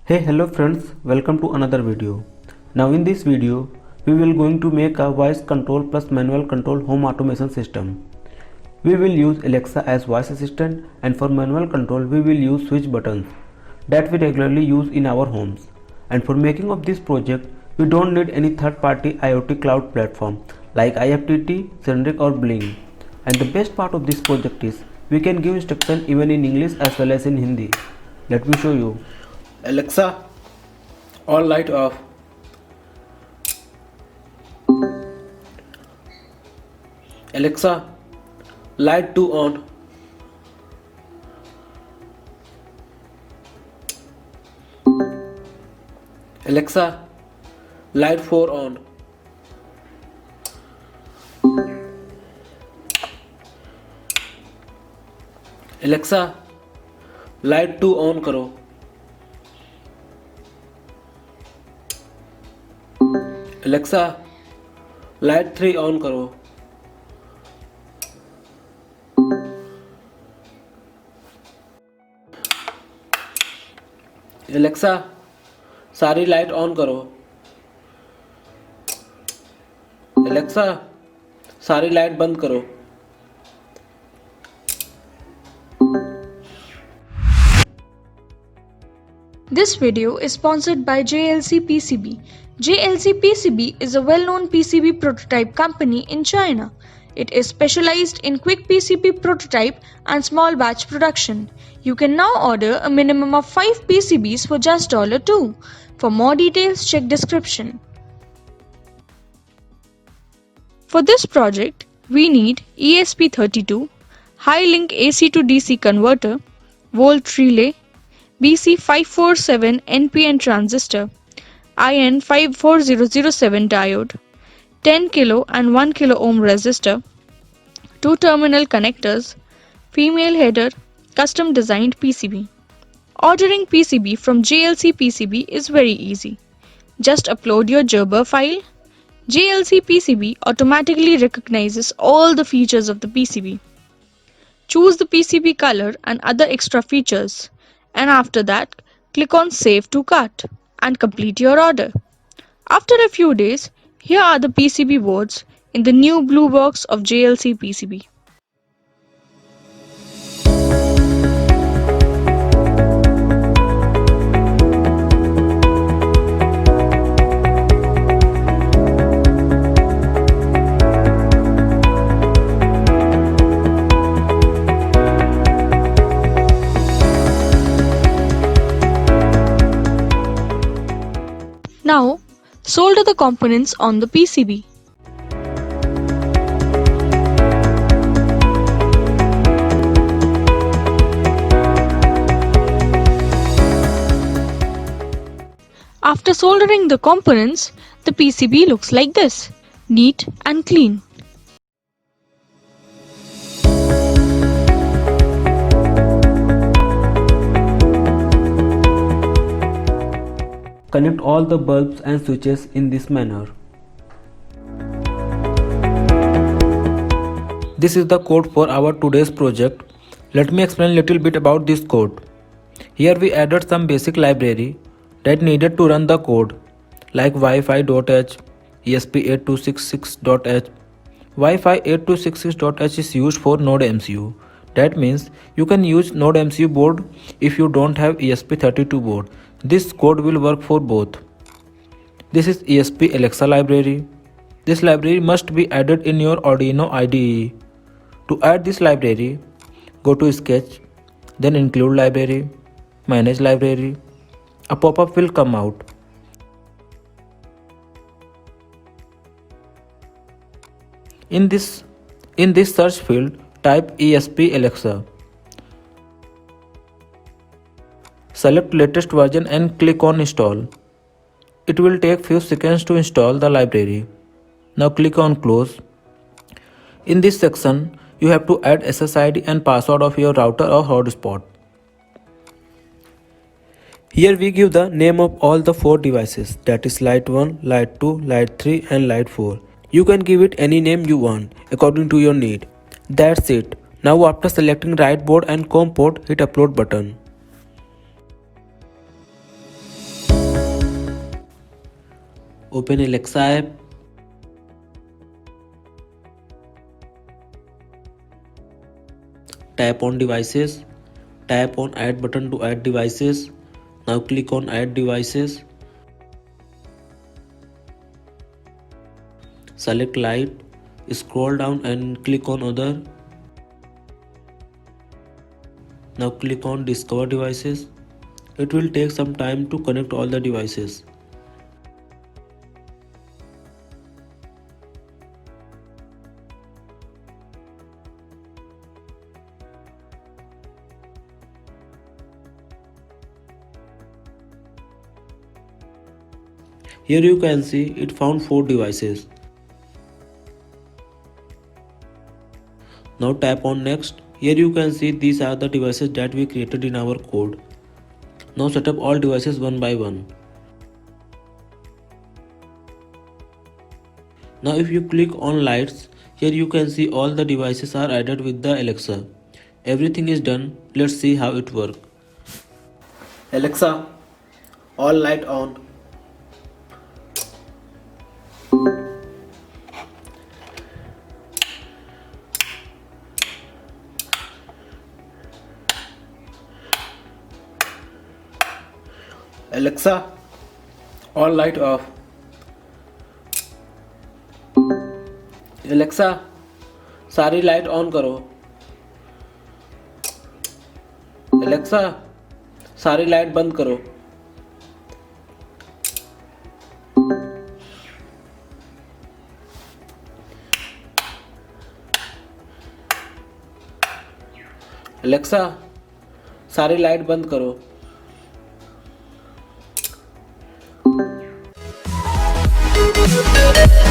Hey, hello friends, welcome to another video. Now in this video we will going to make a voice control plus manual control home automation system. We will use Alexa as voice assistant, and for manual control we will use switch buttons that we regularly use in our homes. And for making of this project we don't need any third party IoT cloud platform like IFTTT, Zenrik or Bling. And the best part of this project is we can give instruction even in English as well as in Hindi. Let me show you. Alexa, all light off. Alexa, light 2 on. Alexa, light 4 on. Alexa, light 2 on करो. Alexa, light 3 on करो. Alexa, सारी light on करो. Alexa, सारी light बंद करो. This video is sponsored by JLC PCB. JLC PCB is a well-known PCB prototype company in China. It is specialized in quick PCB prototype and small batch production. You can now order a minimum of 5 PCBs for just $2. For more details, check description. For this project, we need ESP32, high-link AC to DC converter, volt relay, BC547 NPN transistor, IN54007 diode, 10 kilo and 1 kilo ohm resistor, 2 terminal connectors, female header, custom designed PCB. Ordering PCB from JLC PCB is very easy. Just upload your Gerber file. JLC PCB automatically recognizes all the features of the PCB. Choose the PCB color and other extra features, and after that click on Save to Cart and complete your order. After a few days, here are the PCB boards in the new blue box of JLC PCB. Now, solder the components on the PCB. After soldering the components, the PCB looks like this, neat and clean. Connect all the bulbs and switches in this manner. This is the code for our today's project. Let me explain a little bit about this code. Here we added some basic library that needed to run the code like Wi-Fi.h, ESP8266.h. Wi-Fi 8266.h is used for Node MCU. That means you can use Node MCU board if you don't have ESP32 board. This code will work for both. This is ESP Alexa library. This library must be added in your Arduino IDE. To add this library, go to Sketch, then Include Library, Manage Library. A pop-up will come out. In this search field, type ESP Alexa. Select latest version and click on Install. It will take few seconds to install the library. Now click on Close. In this section, you have to add SSID and password of your router or hotspot. Here we give the name of all the 4 devices, that is Light 1, Light 2, Light 3 and Light 4. You can give it any name you want according to your need. That's it. Now after selecting right board and COM port, hit upload button. Open Alexa app. Tap on devices. Tap on add button to add devices. Now click on add devices. Select light. Scroll down and click on other. Now click on discover devices. It will take some time to connect all the devices. Here you can see it found 4 devices. Now tap on next. Here you can see these are the devices that we created in our code. Now set up all devices one by one. Now if you click on lights, here you can see all the devices are added with the Alexa. Everything is done. Let's see how it works. Alexa, all light on. Alexa, all light off. Alexa, सारी light on करो. Alexa, सारी light बंद करो. Alexa, सारी light बंद करो. Thank you.